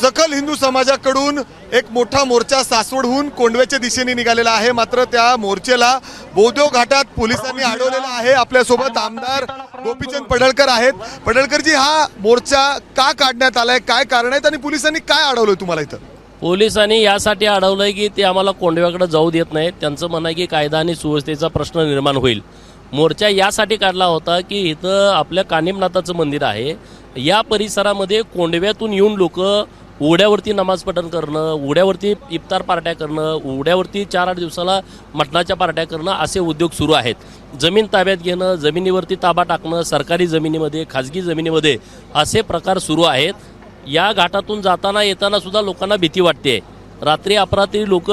सकल हिंदू समाजाकडून एक मोठा मोर्चा सासवडहून कोंडव्याच्या दिशेने निघालेला आहे। मात्र त्या मोर्चेला बोधो घाटात पोलिसांनी अडवलेला आहे। आपल्यासोबत आमदार गोपीचंद पडळकर आहेत। पडळकरजी, हा मोर्चा का काढण्यात आलाय, काय कारण आहेत आणि पोलिसांनी काय अडवलंय तुम्हाला इथं? पोलिसांनी यासाठी अडवलंय की ते आम्हाला कोंडव्याकडे जाऊ देत नाहीत। त्यांचं म्हणणं आहे की कायदा आणि सुव्यवस्थेचा प्रश्न निर्माण होईल। मोर्चा यासाठी काढला होता की इथं आपल्या कानिमनाथाचं मंदिर आहे, या परिसरामध्ये कोंडव्यातून येऊन लोक उड्यावरती नमाज पठण करणं, उड्यावरती इफ्तार पार्ट्या करणं, उड्यावरती 4-8 दिवसाला मटणाच्या पार्ट्या करणं असे उद्योग सुरू आहेत। जमीन ताब्यात घेणं, जमिनीवरती ताबा टाकणं, सरकारी जमिनीमध्ये, खाजगी जमिनीमध्ये असे प्रकार सुरू आहेत। या घाटातून जाताना येताना सुद्धा लोकांना भीती वाटते। रात्री अपरात्री लोक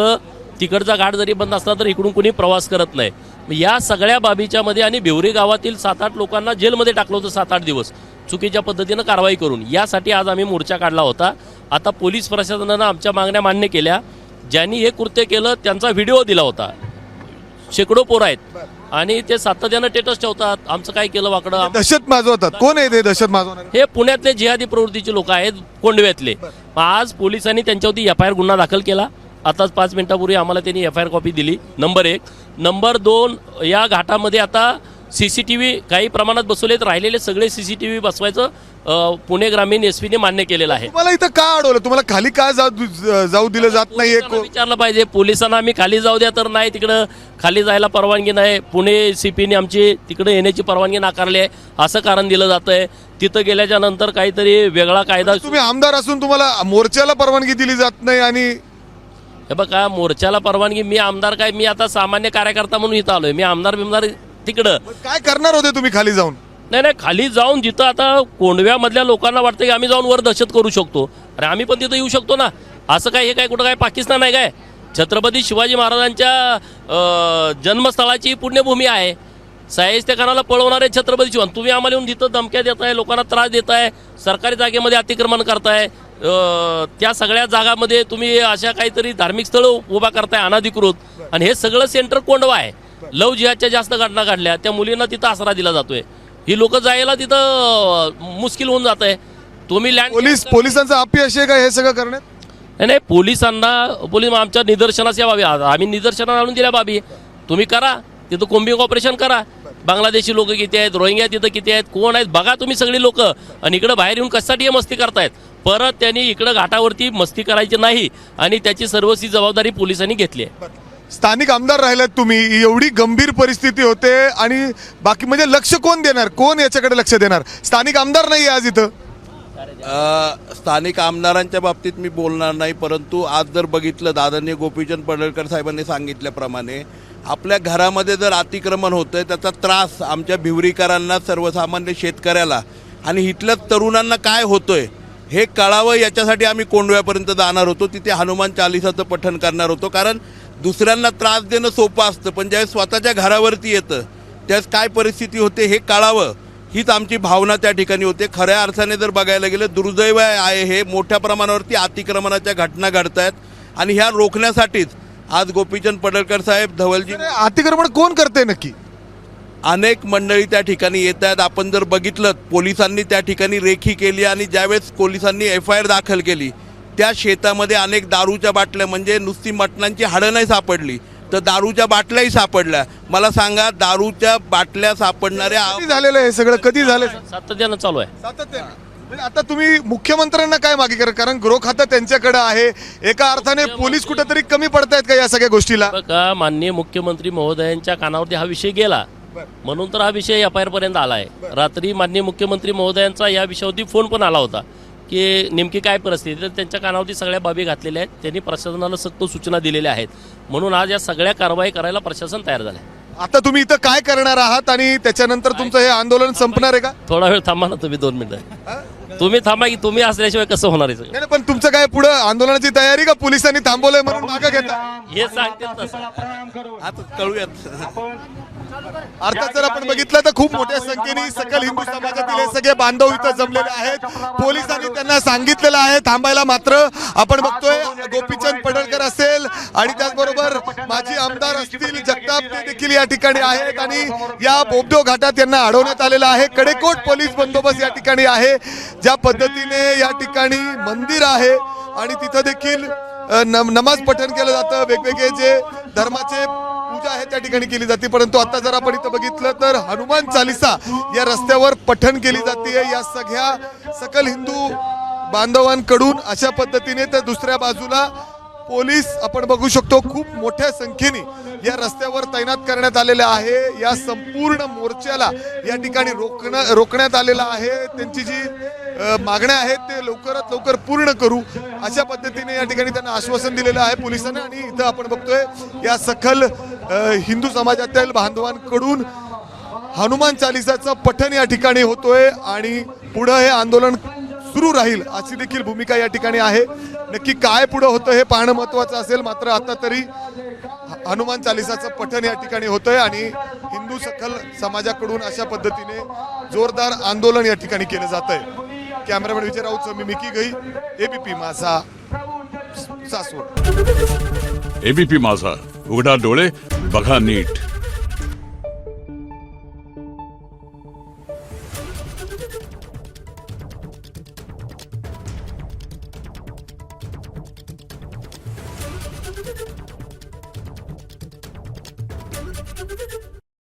तिकडचा घाट जरी बंद असला तर इकडून कोणी प्रवास करत नाही। या सगळ्या बाबीच्या मध्ये आणि भिवरी गावातील 7-8 लोकांना जेलमध्ये टाकलं होतं 7-8 दिवस चुकीच्या पद्धतीनं कारवाई करून। यासाठी आज आम्ही मोर्चा काढला होता। आता पोलीस प्रशासनानं आमच्या मागण्या मान्य केल्या। ज्यांनी हे कृत्य केलं त्यांचा व्हिडिओ दिला होता, शेकडो पोरं आहेत आणि ते सातत्यानं स्टेटस ठेवतात, आमचं काय केलं वाकडं। दहशत माजवतात, कोण आहे ते दहशत माजवणारे? हे पुण्यातले जिहादी प्रवृत्तीचे लोक आहेत, कोंडव्यातले। आज पोलिसांनी त्यांच्यावरती FIR गुन्हा दाखल केला। आताच 5 मिनिटापूर्वी आम्हाला त्यांनी FIR कॉपी दिली, नंबर 1। नंबर 2, या घाटामध्ये आता CCTV काही प्रमाणात बसवलेत, राहिलेले सगळे CCTV बसवायचं पुणे ग्रामीण SP ने मान्य केलेलं आहे। तुम्हाला इथं का अडवलं? तुम्हाला खाली का जाऊ दिलं जात नाहीये? विचारलं पाहिजे पोलिसांना, आम्ही खाली जाऊ द्या तर नाही, तिकडं खाली जायला परवानगी नाही। पुणे CP ने आमची तिकडे येण्याची परवानगी नाकारली आहे असं कारण दिलं जातंय। तिथं गेल्याच्या नंतर काहीतरी वेगळा कायदा। तुम्ही आमदार असून तुम्हाला मोर्चाला परवानगी दिली जात नाही आणि हे बघा, मोर्चाला परवानगी, मी आमदार काय, मी आता सामान्य कार्यकर्ता म्हणून इथं आलोय, मी आमदार तिकडं काय करणार होते तुम्ही खाली जाऊन? नाही, खाली जाऊन जिथं आता कोंडव्यामधल्या लोकांना वाटतं की आम्ही जाऊन वर दहशत करू शकतो, अरे आम्ही पण तिथं येऊ शकतो ना। असं काय, हे काय कुठं काय पाकिस्तान आहे काय? छत्रपती शिवाजी महाराजांच्या जन्मस्थळाची पुण्यभूमी आहे। शाहिस्ते खानाला पळवणारे छत्रपती शिवाजी, तुम्ही आम्हाला येऊन तिथं धमक्या देताय, लोकांना त्रास देताय, सरकारी जागेमध्ये अतिक्रमण करताय, त्या सगळ्या जागामध्ये तुम्ही अशा काहीतरी धार्मिक स्थळं उभा करताय अनधिकृत, आणि हे सगळं सेंटर कोंडवा आहे। लव जिहादच्या जास्त घटना घडल्या, त्या मुलींना तिथं आसरा दिला जातोय, ही लोक जायला तिथं मुश्किल होऊन जात आहे। तुम्ही पोलिसांचा अपयश आहे का हे सगळं करण्यात? नाही, पोलीस आमच्या निदर्शनास या बाबी, आम्ही निदर्शनास आणून दिल्या बाबी, तुम्ही करा तिथं कोम्बिंग ऑपरेशन करा। बांगलादेशी लोक किती आहेत, रोहिंग्या तिथं किती आहेत, कोण आहेत बघा तुम्ही सगळी लोक, आणि इकडे बाहेर येऊन कशासाठी मस्ती करतायत। परत त्यांनी इकडे घाटावरती मस्ती करायची नाही आणि त्याची सर्वस्वी जबाबदारी पोलिसांनी घेतली आहे। स्थानिक आमदार राहिलात तुम्ही, एवढी गंभीर परिस्थिती होते आणि बाकी म्हणजे लक्ष कोण देणार, कोण याच्याकडे लक्ष देणार? स्थानिक आमदार नाही आज इथं। स्थानिक आमदारांच्या बाबतीत मी बोलणार नाही, परंतु आज जर बघितलं दादांनी गोपीचंद पडळकर साहेबांनी सांगितल्याप्रमाणे आपल्या घरामध्ये जर अतिक्रमण होतंय त्याचा त्रास आमच्या भिवरीकरांना, सर्वसामान्य शेतकऱ्याला आणि इथल्या तरुणांना काय होतोय हे कळावं, याच्यासाठी आम्ही कोंडव्यापर्यंत जाणार होतो। तिथे हनुमान चालिसाचं पठण करणार होतो, कारण दुसऱ्यांना त्रास देणं सोपं असतं, पण ज्यावेळेस स्वतःच्या घरावरती येतं त्यावेळेस काय परिस्थिती होते हे कळावं, हीच आमची भावना त्या ठिकाणी होते। खऱ्या अर्थाने जर बघायला गेलं दुर्दैव आहे, हे मोठ्या प्रमाणावरती अतिक्रमणाच्या घटना घडत आहेत आणि ह्या रोखण्यासाठीच आज गोपीचंद पडळकर साहेब, धवलजी, अतिक्रमण कोण करते नक्की? अनेक मंडळी त्या ठिकाणी येत आहेत। आपण जर बघितलं पोलिसांनी त्या ठिकाणी रेखी केली आणि ज्यावेळेस पोलिसांनी FIR दाखल केली त्या शेतामध्ये अनेक दारूच्या बाटल्या, म्हणजे नुसती मटणांची हाडं नाही सापडली तर दारूच्या बाटल्याही सापडल्या। मला सांगा, दारूच्या बाटल्या सापडणाऱ्या झालेलं हे सगळं कधी झालं? सातत्यानं चालू आहे, सातत्यानं। आता तुम्ही मुख्यमंत्र्यांना काय मागे करा, कारण गृह खातं त्यांच्याकडे आहे, एका अर्थाने पोलीस कुठेतरी कमी पडतायत का या सगळ्या गोष्टीला? का माननीय मुख्यमंत्री महोदयांच्या कानावरती हा विषय गेला म्हणून तर हा विषय FIR पर्यंत आला आहे। रात्री माननीय मुख्यमंत्री महोदयांचा या विषयावरती फोन पण आला होता की नेमकी काय परिस्थिती, तर त्यांच्या कानावरती सगळ्या बाबी घातलेल्या आहेत, त्यांनी प्रशासनाला सक्त सूचना दिलेल्या आहेत, म्हणून आज या सगळ्या कारवाई करायला प्रशासन तयार झालंय। आता तुम्ही इथं काय करणार आहात आणि त्याच्यानंतर तुमचं हे आंदोलन संपणार आहे का? थोडा वेळ थांबा ना तुम्ही, 2 मिनिटं तुम्ही थांबा की तुम्ही असल्याशिवाय कसं होणार आहे? नाही, पण तुमचं काय पुढे आंदोलनाची तयारी का पोलिसांनी थांबवलंय म्हणून मागे घेता? हे सांगते तसं आता कळूयात। अर्थात जर आपण बघितलं तर खूप मोठ्या संख्येने सकल हिंदू समाजातील हे सगळे बांधव इथं जमलेले आहेत। पोलिसांनी त्यांना सांगितलेलं आहे थांबायला, मात्र आपण बघतोय गोपीचंद पडळकर असेल आणि त्याचबरोबर माजी आमदार असतील जगताप, ते देखील या ठिकाणी आहेत आणि या बोबडो घाटात यांना अडवण्यात आलेलं आहे। कडेकोट पोलीस बंदोबस्त या ठिकाणी आहे। ज्या पद्धतीने या ठिकाणी मंदिर आहे, आणि तिथं देखील नमाज पठण केलं जातं, वेगवेगळे जे धर्माचे पूजा आहे त्या ठिकाणी केली जाते. परंतु आता जर आपण इथं बघितलं तर हनुमान चालिसा या रस्त्यावर पठण केली जाते या सगळ्या सकल हिंदू बांधवांकडून अशा पद्धतीने. तर दुसऱ्या बाजूला पोलीस आपण बघू शकतो खूप मोठ्या संख्येने या रस्त्यावर तैनात करण्यात आलेले आहे. या संपूर्ण मोर्चाला या ठिकाणी रोखण्यात आलेलं आहे. त्यांची जी मागण्या आहेत ते लवकरात लवकर पूर्ण करू अशा पद्धतीने या ठिकाणी त्यांना आश्वासन दिलेलं आहे पोलिसांनी. आणि इथं आपण बघतोय या सखल हिंदू समाजातील बांधवांकडून हनुमान चालिसाचं पठण या ठिकाणी होतोय आणि पुढे हे आंदोलन सुरू राहील अशी देखील भूमिका या ठिकाणी आहे. नक्की काय पुढे होतं हे पाहणं महत्वाचं असेल. मात्र आता तरी हनुमान चालिसाचं पठण या ठिकाणी होतंय आणि हिंदू सखल समाजाकडून अशा पद्धतीने जोरदार आंदोलन या ठिकाणी केलं जात आहे. कॅमेरामॅन विजय राऊत, मी मिकी गई, एबीपी माझा, सासवड. एबीपी माझा, उघडा डोळे बघा नीट.